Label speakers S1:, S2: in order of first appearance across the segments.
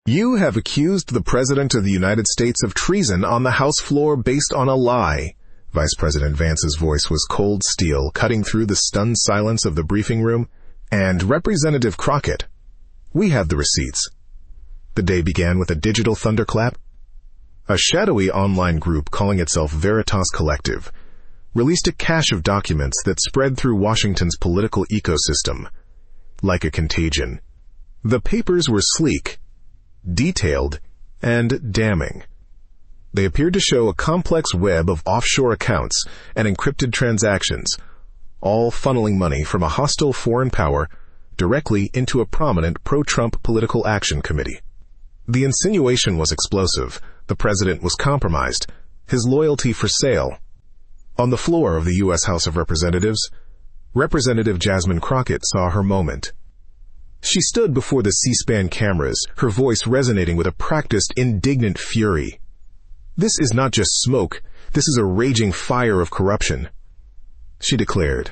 S1: You have accused the President of the United States of treason on the House floor based on a lie. Vice President Vance's voice was cold steel, cutting through the stunned silence of the briefing room. And Representative Crockett, we have the receipts. The day began with a digital thunderclap. A shadowy online group calling itself Veritas Collective released a cache of documents that spread through Washington's political ecosystem like a contagion. The papers were sleek, detailed, and damning. They appeared to show a complex web of offshore accounts and encrypted transactions, all funneling money from a hostile foreign power directly into a prominent pro-Trump political action committee. The insinuation was explosive. The president was compromised, his loyalty for sale. On the floor of the U.S. House of Representatives, Representative Jasmine Crockett saw her moment. She stood before the C-SPAN cameras, her voice resonating with a practiced, indignant fury. This is not just smoke, this is a raging fire of corruption, she declared,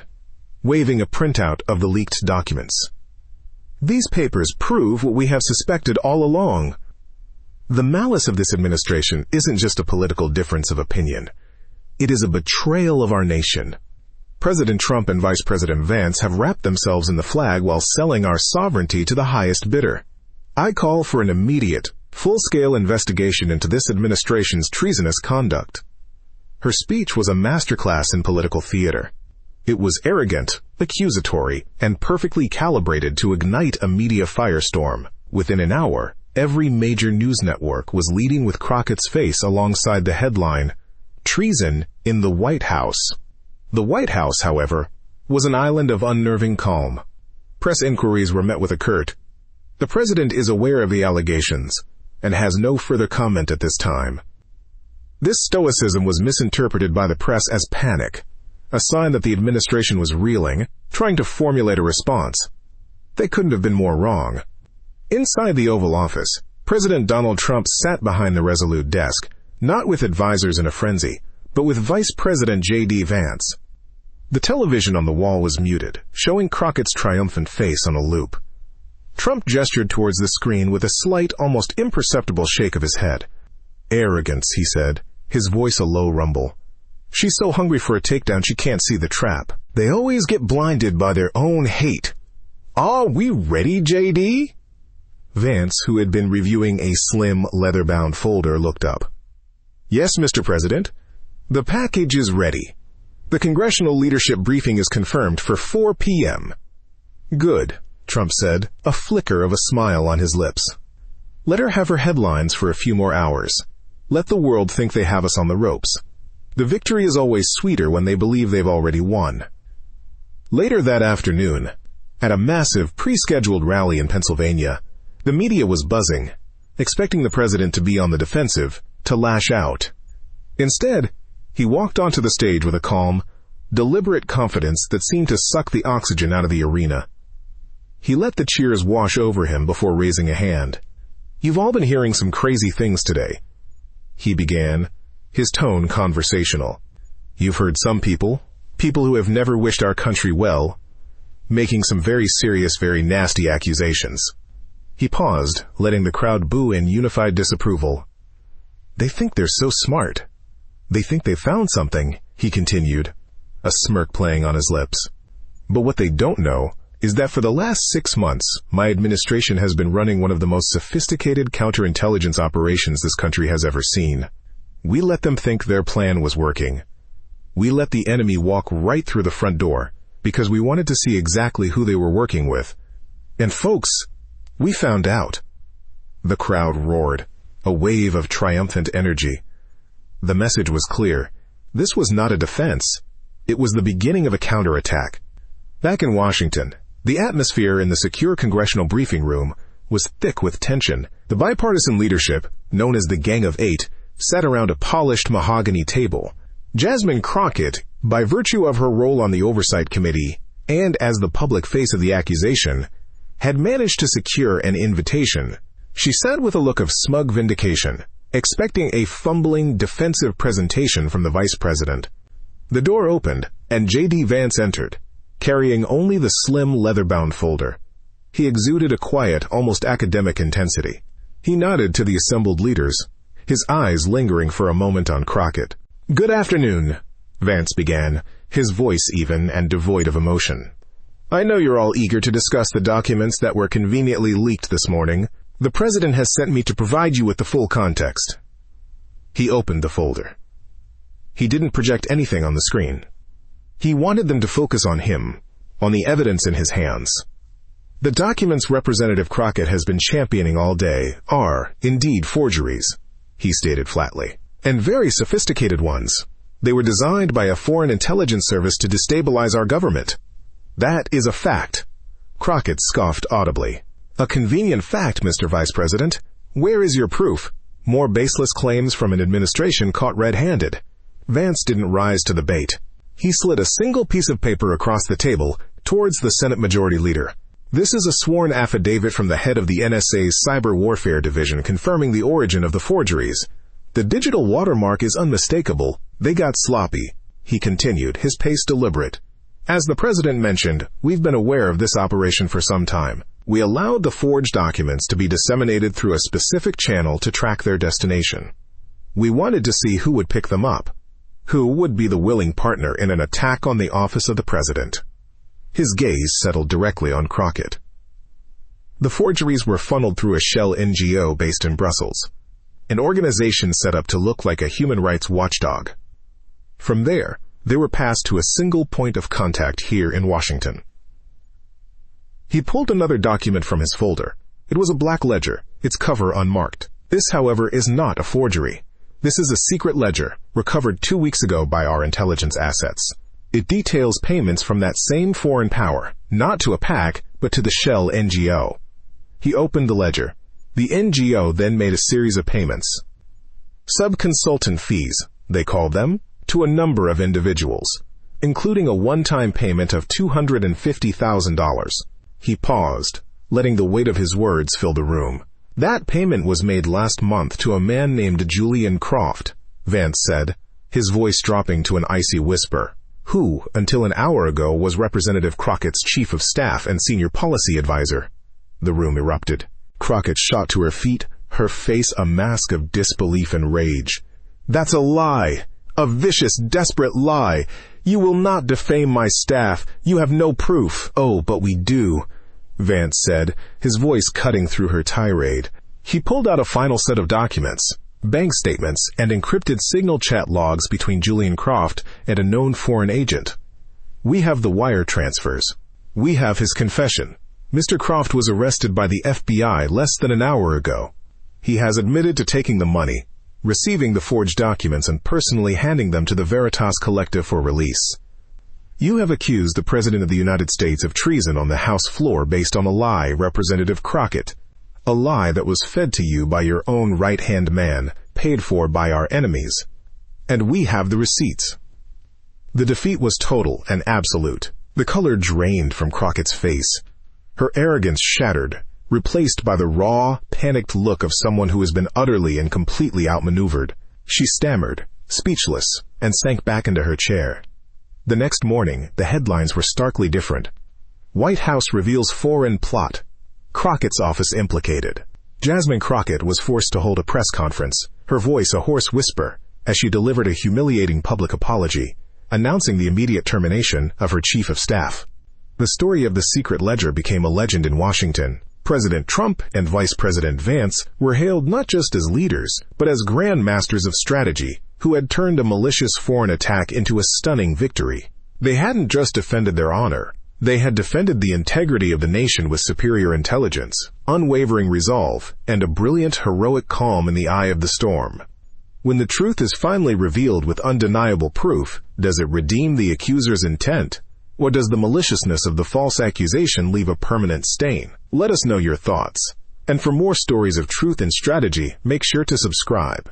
S1: waving a printout of the leaked documents. These papers prove what we have suspected all along. The malice of this administration isn't just a political difference of opinion. It is a betrayal of our nation. President Trump and Vice President Vance have wrapped themselves in the flag while selling our sovereignty to the highest bidder. I call for an immediate, full-scale investigation into this administration's treasonous conduct. Her speech was a masterclass in political theater. It was arrogant, accusatory, and perfectly calibrated to ignite a media firestorm. Within an hour, every major news network was leading with Crockett's face alongside the headline, "Treason in the White House." The White House, however, was an island of unnerving calm. Press inquiries were met with a curt, "The president is aware of the allegations and has no further comment at this time." This stoicism was misinterpreted by the press as panic, a sign that the administration was reeling, trying to formulate a response. They couldn't have been more wrong. Inside the Oval Office, President Donald Trump sat behind the resolute desk, not with advisors in a frenzy, but with Vice President J.D. Vance. The television on the wall was muted, showing Crockett's triumphant face on a loop. Trump gestured towards the screen with a slight, almost imperceptible shake of his head. "Arrogance," he said, his voice a low rumble. "She's so hungry for a takedown she can't see the trap. They always get blinded by their own hate." "Are we ready, J.D.?" Vance, who had been reviewing a slim, leather-bound folder, looked up. "Yes, Mr. President. The package is ready. The congressional leadership briefing is confirmed for 4 p.m. "Good," Trump said, a flicker of a smile on his lips. "Let her have her headlines for a few more hours. Let the world think they have us on the ropes. The victory is always sweeter when they believe they've already won." Later that afternoon, at a massive pre-scheduled rally in Pennsylvania, the media was buzzing, expecting the president to be on the defensive, to lash out. Instead, he walked onto the stage with a calm, deliberate confidence that seemed to suck the oxygen out of the arena. He let the cheers wash over him before raising a hand. "You've all been hearing some crazy things today," he began, his tone conversational. "You've heard some people who have never wished our country well, making some very serious, very nasty accusations." He paused, letting the crowd boo in unified disapproval. "They think they're so smart. They think they found something," he continued, a smirk playing on his lips. "But what they don't know is that for the last 6 months, my administration has been running one of the most sophisticated counterintelligence operations this country has ever seen. We let them think their plan was working. We let the enemy walk right through the front door because we wanted to see exactly who they were working with. And folks, we found out." The crowd roared, a wave of triumphant energy. The message was clear. This was not a defense. It was the beginning of a counterattack. Back in Washington, the atmosphere in the secure congressional briefing room was thick with tension. The bipartisan leadership, known as the Gang of Eight, sat around a polished mahogany table. Jasmine Crockett, by virtue of her role on the Oversight Committee and as the public face of the accusation, had managed to secure an invitation. She sat with a look of smug vindication, expecting a fumbling, defensive presentation from the vice president. The door opened, and J.D. Vance entered, carrying only the slim, leather-bound folder. He exuded a quiet, almost academic intensity. He nodded to the assembled leaders, his eyes lingering for a moment on Crockett. "Good afternoon," Vance began, his voice even and devoid of emotion. "I know you're all eager to discuss the documents that were conveniently leaked this morning. The President has sent me to provide you with the full context." He opened the folder. He didn't project anything on the screen. He wanted them to focus on him, on the evidence in his hands. The documents Representative Crockett has been championing all day are, indeed, forgeries, he stated flatly, and very sophisticated ones. They were designed by a foreign intelligence service to destabilize our government. That is a fact. Crockett scoffed audibly. "A convenient fact, Mr. Vice President. Where is your proof? More baseless claims from an administration caught red-handed." Vance didn't rise to the bait. He slid a single piece of paper across the table towards the Senate Majority Leader. "This is a sworn affidavit from the head of the NSA's Cyber Warfare Division confirming the origin of the forgeries. The digital watermark is unmistakable. They got sloppy," he continued, his pace deliberate. "As the President mentioned, we've been aware of this operation for some time. We allowed the forged documents to be disseminated through a specific channel to track their destination. We wanted to see who would pick them up, who would be the willing partner in an attack on the office of the President." His gaze settled directly on Crockett. The forgeries were funneled through a shell NGO based in Brussels, an organization set up to look like a human rights watchdog. From there, they were passed to a single point of contact here in Washington. He pulled another document from his folder. It was a black ledger, its cover unmarked. This, however, is not a forgery. This is a secret ledger, recovered 2 weeks ago by our intelligence assets. It details payments from that same foreign power, not to a PAC, but to the shell NGO. He opened the ledger. The NGO then made a series of payments. Sub-consultant fees, they called them, to a number of individuals, including a one-time payment of $250,000. He paused, letting the weight of his words fill the room. "That payment was made last month to a man named Julian Croft," Vance said, his voice dropping to an icy whisper, "who, until an hour ago, was Representative Crockett's chief of staff and senior policy advisor." The room erupted. Crockett shot to her feet, her face a mask of disbelief and rage. "That's a lie! A vicious, desperate lie! You will not defame my staff. You have no proof." "Oh, but we do," Vance said, his voice cutting through her tirade. He pulled out a final set of documents, bank statements, and encrypted signal chat logs between Julian Croft and a known foreign agent. "We have the wire transfers. We have his confession. Mr. Croft was arrested by the FBI less than an hour ago. He has admitted to taking the money, receiving the forged documents, and personally handing them to the Veritas Collective for release. You have accused the President of the United States of treason on the House floor based on a lie, Representative Crockett. A lie that was fed to you by your own right-hand man, paid for by our enemies. And we have the receipts." The defeat was total and absolute. The color drained from Crockett's face. Her arrogance shattered, replaced by the raw, panicked look of someone who has been utterly and completely outmaneuvered. She stammered, speechless, and sank back into her chair. The next morning, the headlines were starkly different. White House reveals foreign plot. Crockett's office implicated. Jasmine Crockett was forced to hold a press conference, her voice a hoarse whisper, as she delivered a humiliating public apology, announcing the immediate termination of her chief of staff. The story of the secret ledger became a legend in Washington. President Trump and Vice President Vance were hailed not just as leaders, but as grand masters of strategy, who had turned a malicious foreign attack into a stunning victory. They hadn't just defended their honor. They had defended the integrity of the nation with superior intelligence, unwavering resolve, and a brilliant, heroic calm in the eye of the storm. When the truth is finally revealed with undeniable proof, does it redeem the accuser's intent? Or does the maliciousness of the false accusation leave a permanent stain? Let us know your thoughts. And for more stories of truth and strategy, make sure to subscribe.